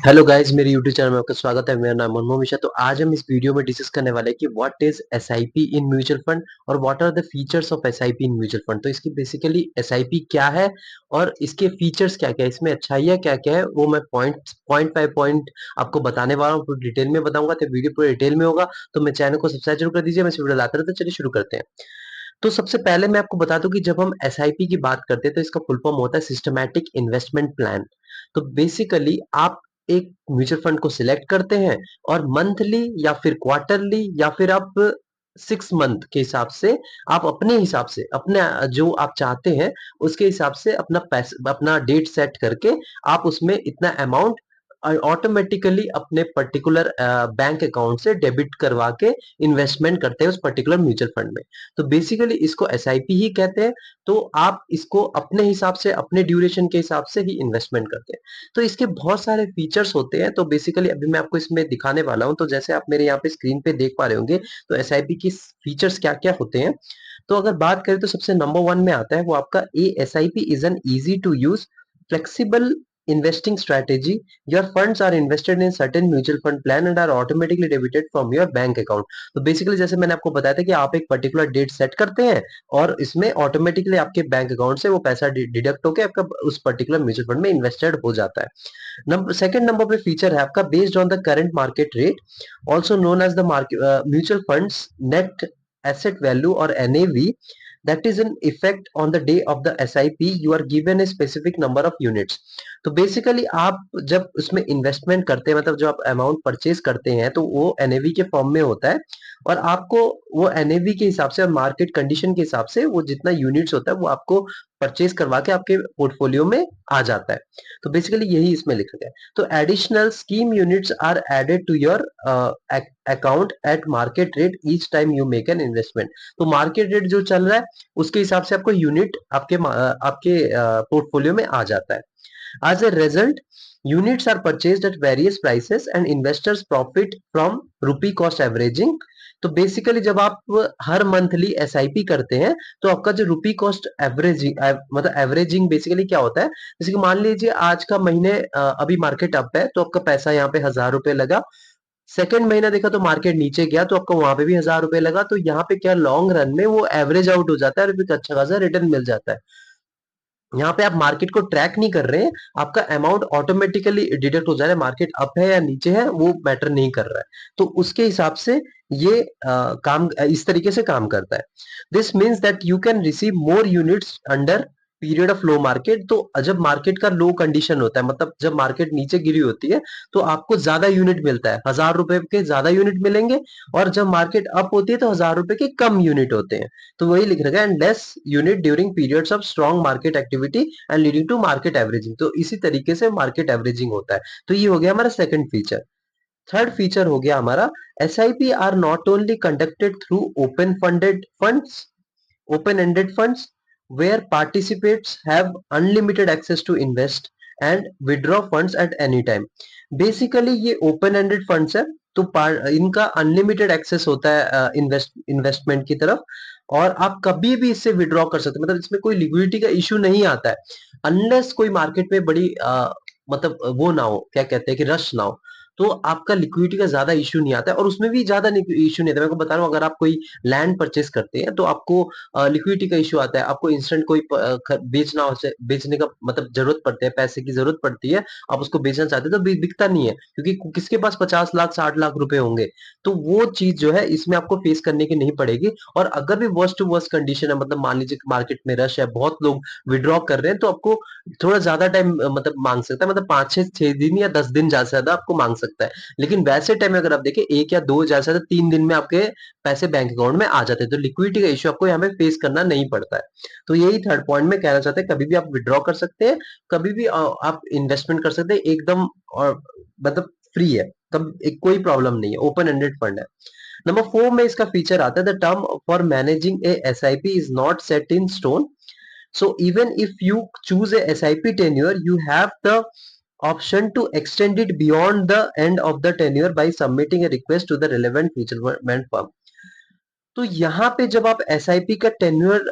Hello guys, मेरे YouTube channel में आपका स्वागत है। मेरा नाम मनमोहन मिश्रा। तो आज हम इस वीडियो में डिस्कस करने वाले हैं कि what is SIP in mutual fund और what are the features of SIP in mutual fund. तो इसकी बेसिकली एसआईपी क्या है और इसके फीचर्स क्या-क्या है, इसमें अच्छाइयाँ क्या-क्या है, वो मैं पॉइंट बाय पॉइंट आपको बताने वाला हूँ। पूरी डिटेल में बताऊंगा, तो वीडियो पूरे डिटेल में होगा। तो मेरे चैनल को सब्सक्राइब जरूर कर दीजिए। मैं इस वीडियो लाता रहता हूं। चलिए शुरू करते हैं। तो सबसे पहले मैं आपको बता दूं कि जब हम एसआईपी की बात करते हैं तो इसका फुल फॉर्म होता है सिस्टमैटिक इन्वेस्टमेंट प्लान। तो बेसिकली आप एक म्यूचुअल फंड को सिलेक्ट करते हैं और मंथली या फिर क्वार्टरली या फिर आप 6 मंथ के हिसाब से, आप अपने हिसाब से, अपने जो आप चाहते हैं उसके हिसाब से अपना पैसा, अपना डेट सेट करके आप उसमें इतना अमाउंट ऑटोमेटिकली अपने पर्टिकुलर बैंक अकाउंट से डेबिट करवा के इन्वेस्टमेंट करते हैं उस पर्टिकुलर म्यूचुअल फंड में। तो बेसिकली इसको एसआईपी ही कहते हैं। तो आप इसको अपने हिसाब से, अपने ड्यूरेशन के हिसाब से ही इन्वेस्टमेंट करते हैं। तो इसके बहुत सारे फीचर्स होते हैं। तो बेसिकली अभी मैं आपको इसमें दिखाने वाला हूं। तो जैसे आप मेरे यहाँ पे स्क्रीन पे देख पा रहे होंगे, तो एसआईपी की फीचर्स क्या क्या होते हैं। तो अगर बात करें तो सबसे नंबर वन में आता है वो आपका a SIP is an easy to use flexible investing strategy. Your funds are invested in certain mutual fund plan and are automatically debited from your bank account. तो बेसिकली जैसे मैंने आपको बताया था कि आप एक पर्टिकुलर डेट सेट करते हैं और इसमें ऑटोमेटिकली आपके बैंक अकाउंट से वो पैसा डिडक्ट होकर आपका उस पर्टिकुलर म्यूचुअल फंड में इन्वेस्टेड हो जाता है। नंबर सेकंड नंबर पे फीचर है आपका based on the current market rate, also known as the market mutual funds net asset value or NAV that is in effect on the day of the SIP. You are given a specific number of units. तो basically आप जब उसमें investment करते हैं, मतलब जो आप amount purchase करते हैं, तो वो एनएवी के फॉर्म में होता है और आपको वो एनएवी के हिसाब से और मार्केट कंडीशन के हिसाब से वो जितना यूनिट्स होता है वो आपको परचेज करवा के आपके पोर्टफोलियो में आ जाता है। तो बेसिकली यही इसमें लिखा गया है। तो additional scheme units are added to your account at market rate each time you make an investment. तो मार्केट रेट जो चल रहा है उसके हिसाब से आपको यूनिट आपके पोर्टफोलियो में आ जाता है। As a result, units are purchased at various prices and investors profit from rupee cost averaging. तो बेसिकली जब आप हर मंथली एसआईपी करते हैं तो आपका जो रुपी कॉस्ट एवरेजिंग, मतलब एवरेजिंग बेसिकली क्या होता है, जैसे कि मान लीजिए आज का महीने अभी मार्केट अप है तो आपका पैसा यहाँ पे 1000 रुपए लगा। सेकंड महीना देखा तो मार्केट नीचे गया तो आपको वहां पे भी 1000 रुपए लगा। तो यहाँ पे क्या लॉन्ग रन में वो एवरेज आउट हो जाता है और फिर अच्छा खासा रिटर्न मिल जाता है। यहाँ पे आप मार्केट को ट्रैक नहीं कर रहे हैं, आपका अमाउंट ऑटोमेटिकली डिडक्ट हो जा रहा है। मार्केट अप है या नीचे है वो मैटर नहीं कर रहा है। तो उसके हिसाब से ये काम इस तरीके से काम करता है। This means that you can receive more units under period of low market. तो जब मार्केट का लो कंडीशन होता है, मतलब जब मार्केट नीचे गिरी होती है, तो आपको ज्यादा यूनिट मिलता है, 1000 रुपए के ज्यादा यूनिट मिलेंगे। और जब मार्केट अप होती है तो 1000 रुपए के कम यूनिट होते हैं। तो वही लिख रखा है, and less unit during periods of strong market activity and leading to market averaging. तो इसी तरीके से मार्केट एवरेजिंग होता है। तो ये हो गया हमारा सेकंड फीचर। थर्ड फीचर हो गया हमारा SIP are not only conducted through open ended funds where participants have unlimited access to invest and withdraw funds at any time. Basically ये ओपन एंडेड फंड्स है। तो इनका अनलिमिटेड एक्सेस होता है investment की तरफ, और आप कभी भी इससे विड्रॉ कर सकते हैं। मतलब इसमें कोई लिक्विडिटी का इश्यू नहीं आता है अनलेस कोई मार्केट में बड़ी मतलब वो ना हो, क्या कहते हैं कि रश ना हो। तो आपका लिक्विडिटी का ज्यादा इश्यू नहीं आता है और उसमें भी ज्यादा इश्यू नहीं आता। मैं को बता रहा हूँ, अगर आप कोई लैंड परचेस करते हैं तो आपको लिक्विडिटी का इश्यू आता है। आपको इंस्टेंट कोई बेचना हो, बेचने का मतलब जरूरत पड़ती है, पैसे की जरूरत पड़ती है, आप उसको बेचना चाहते हैं तो बिकता नहीं है क्योंकि किसके पास 50 लाख 60 लाख रुपए होंगे। तो वो चीज जो है इसमें आपको फेस करने की नहीं पड़ेगी। और अगर भी वर्स्ट टू वर्स्ट कंडीशन है, मतलब मान लीजिए मार्केट में रश है, बहुत लोग विड्रॉ कर रहे हैं, तो आपको थोड़ा ज्यादा टाइम मतलब मांग सकता है, मतलब 5 6 दिन या 10 दिन ज्यादा से ज्यादा आपको मांग सकता है। लेकिन वैसे टाइम में अगर आप देखें, 1 या 2 ज्यादा से ज्यादा 3 दिन में आपके पैसे बैंक अकाउंट में आ जाते हैं। तो लिक्विडिटी का इश्यू आपको यहाँ पे फेस करना नहीं पड़ता है। तो यही थर्ड पॉइंट में कहना चाहते हैं, कभी भी आप विड्रॉ कर सकते हैं, कभी भी आप इन्वेस्टमेंट कर सकते हैं एकदम, और मतलब फ्री है, तब एक कोई प्रॉब्लम नहीं है, ओपन एंडेड फंड है। नंबर 4 में इसका फीचर आता है, the term for managing A SIP is not set in stone. So even if you choose a SIP tenure, you have the option to extend it beyond the end of the tenure by submitting a request to the relevant fulfillment firm. तो यहाँ पे जब आप SIP का tenure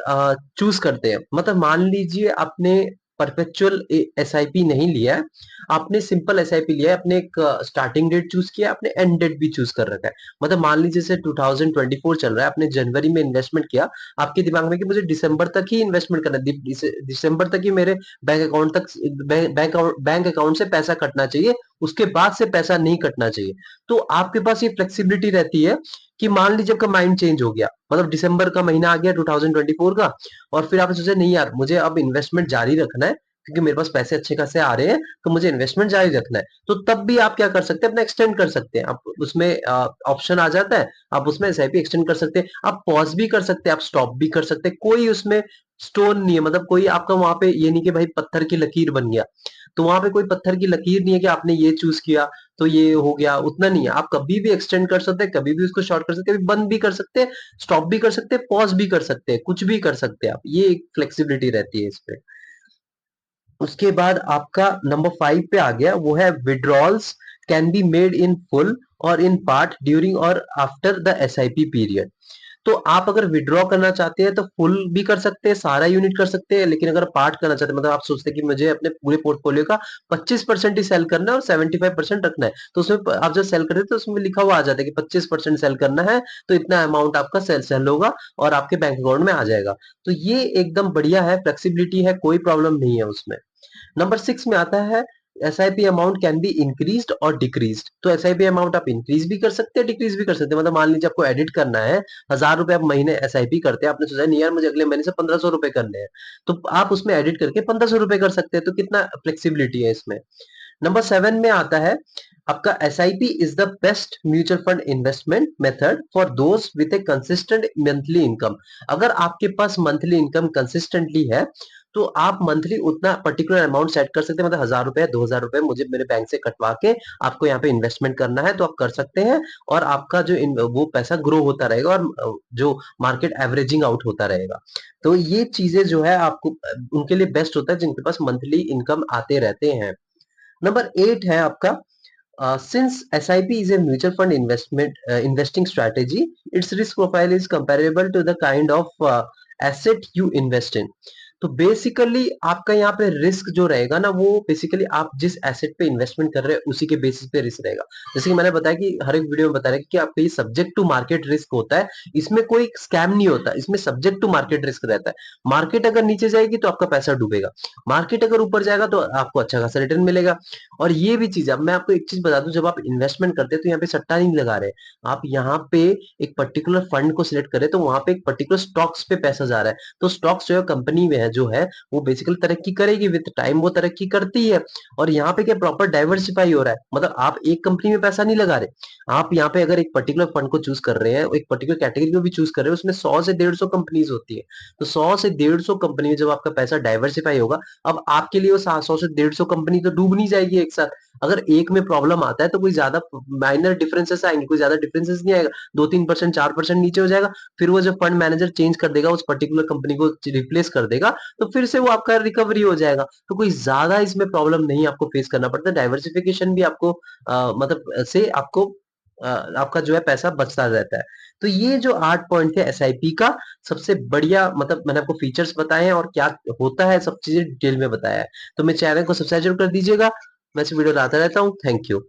choose करते हैं, मतलब मान लीजिए आपने परपेचुअल एसआईपी नहीं लिया है, आपने सिंपल एसआईपी लिया है। आपने एक स्टार्टिंग डेट चूज किया, आपने एंड डेट भी चूज कर रखा है। मतलब मान लीजिए जैसे 2024 चल रहा है, आपने जनवरी में इन्वेस्टमेंट किया, आपके दिमाग में कि मुझे दिसंबर तक ही इन्वेस्टमेंट करना है, दिसंबर तक ही मेरे बैंक अकाउंट से पैसा कटना चाहिए, उसके बाद से पैसा नहीं कटना चाहिए। तो आपके पास ये फ्लेक्सिबिलिटी रहती है कि मान लीजिए आपका माइंड चेंज हो गया, मतलब दिसंबर का महीना आ गया 2024 का, और फिर आपने सोचा नहीं यार मुझे अब इन्वेस्टमेंट जारी रखना है, क्योंकि मेरे पास पैसे अच्छे खासे आ रहे हैं, तो मुझे इन्वेस्टमेंट जारी रखना है। तो तब भी आप क्या कर सकते हैं, अपना एक्सटेंड कर सकते हैं। आप उसमें ऑप्शन आ जाता है, आप उसमें एसआईपी एक्सटेंड कर सकते हैं, आप पॉज भी कर सकते हैं, आप स्टॉप भी कर सकते हैं। कोई उसमें स्टोन नहीं है, मतलब कोई आपका वहां पे ये नहीं कि भाई पत्थर की लकीर बन गया। तो वहां पे कोई पत्थर की लकीर नहीं है कि आपने ये चूज किया तो ये हो गया, उतना नहीं है। आप कभी भी एक्सटेंड कर सकते हैं, कभी भी उसको शॉर्ट कर सकते हैं, कभी बंद भी कर सकते हैं, स्टॉप भी कर सकते हैं, पॉज भी कर सकते हैं, कुछ भी कर सकते हैं आप। ये एक फ्लेक्सिबिलिटी रहती है इसपे। उसके बाद आपका नंबर 5 पे आ गया, वो है withdrawals can be made in full और इन पार्ट ड्यूरिंग और आफ्टर द एसआईपी पीरियड। तो आप अगर विड्रॉ करना चाहते हैं तो फुल भी कर सकते हैं, सारा यूनिट कर सकते हैं, लेकिन अगर पार्ट करना चाहते हैं, मतलब आप सोचते हैं कि मुझे अपने पूरे पोर्टफोलियो का 25% ही सेल करना है और 75% रखना है, तो उसमें आप जब सेल करते हैं तो उसमें लिखा हुआ आ जाता है कि 25% सेल करना है, तो इतना अमाउंट आपका सेल सेल होगा और आपके बैंक अकाउंट में आ जाएगा। तो ये एकदम बढ़िया है, फ्लेक्सिबिलिटी है, कोई प्रॉब्लम नहीं है उसमें। नंबर 6 में आता है SIP amount can be increased और डिक्रीज्ड। तो एसआईपी अमाउंट आप इंक्रीज भी कर सकते हैं, डिक्रीज भी कर सकते हैं। मतलब मान लीजिए आपको एडिट करना है, 1000 रुपए आप महीने एसआईपी करते हैं, आपने सोचा नहीं यार मुझे अगले महीने से 1500 रुपए करने हैं, तो आप उसमें एडिट करके 1500 रुपए कर सकते हैं। तो कितना फ्लेक्सिबिलिटी है इसमें। नंबर 7 में आता है आपका SIP is the best mutual fund investment method for those with A consistent monthly income. अगर आपके पास मंथली इनकम कंसिस्टेंटली है, तो आप मंथली उतना पर्टिकुलर अमाउंट सेट कर सकते हैं, मतलब 1000 रुपए 2000 रुपए मुझे मेरे बैंक से कटवा के आपको यहाँ पे इन्वेस्टमेंट करना है, तो आप कर सकते हैं। और आपका जो वो पैसा ग्रो होता रहेगा और जो मार्केट एवरेजिंग आउट होता रहेगा। तो ये चीजें जो है आपको उनके लिए बेस्ट होता है जिनके पास मंथली इनकम आते रहते हैं। नंबर 8 है आपका since SIP is a mutual fund investing strategy, its risk profile is comparable to the kind of asset you invest in. तो बेसिकली आपका यहाँ पे रिस्क जो रहेगा ना, वो बेसिकली आप जिस एसेट पे इन्वेस्टमेंट कर रहे हैं उसी के बेसिस पे रिस्क रहेगा। जैसे कि मैंने बताया कि हर एक वीडियो में बता रहा है कि आपका ये सब्जेक्ट टू मार्केट रिस्क होता है, इसमें कोई स्कैम नहीं होता, इसमें सब्जेक्ट टू मार्केट रिस्क रहता है। मार्केट अगर नीचे जाएगी तो आपका पैसा डूबेगा, मार्केट अगर ऊपर जाएगा तो आपको अच्छा खासा रिटर्न मिलेगा। और ये भी चीज, अब मैं आपको एक चीज बता दूं, जब आप इन्वेस्टमेंट करते हैं तो यहाँ पे सट्टा नहीं लगा रहे, आप यहाँ पे एक पर्टिकुलर फंड को सिलेक्ट करें तो वहां पे एक पर्टिकुलर स्टॉक्स पे पैसा जा रहा है। तो स्टॉक्स जो है कंपनी में है जो है वो बेसिकली तरक्की करेगी, विद टाइम वो तरक्की करती है। और यहाँ पे क्या प्रॉपर डाइवर्सिफाई हो रहा है, मतलब आप एक कंपनी में पैसा नहीं लगा रहे, आप यहाँ पे अगर एक पर्टिकुलर फंड को चूज कर रहे हैं, एक पर्टिकुलर कैटेगरी को भी चूज कर रहे हैं, उसमें 100 से 150 कंपनीज होती है। तो 100 से 150 कंपनी में जब आपका पैसा डाइवर्सिफाई होगा, अब आपके लिए वो 100 से 150 कंपनी तो डूब नहीं जाएगी एक साथ। अगर एक में प्रॉब्लम आता है तो कोई ज्यादा माइनर डिफरेंसेस आएंगे, कोई ज्यादा डिफरेंसेस नहीं आएगा, 2-3% 4% नीचे हो जाएगा, फिर वो जब फंड मैनेजर चेंज कर देगा, उस पर्टिकुलर कंपनी को रिप्लेस कर देगा, तो फिर से वो आपका रिकवरी हो जाएगा। तो कोई ज्यादा इसमें प्रॉब्लम नहीं आपको फेस करना पड़ता। डाइवर्सिफिकेशन भी आपको मतलब से आपको आपका जो है पैसा बचता रहता है। तो ये जो 8 पॉइंट थे एसआईपी का, सबसे बढ़िया, मतलब मैंने आपको फीचर्स बताए हैं और क्या होता है, सब चीजें डिटेल में बताया है। तो मेरे चैनल को सब्सक्राइब जरूर कर दीजिएगा। मैं ऐसे वीडियो लाता रहता हूँ। Thank you.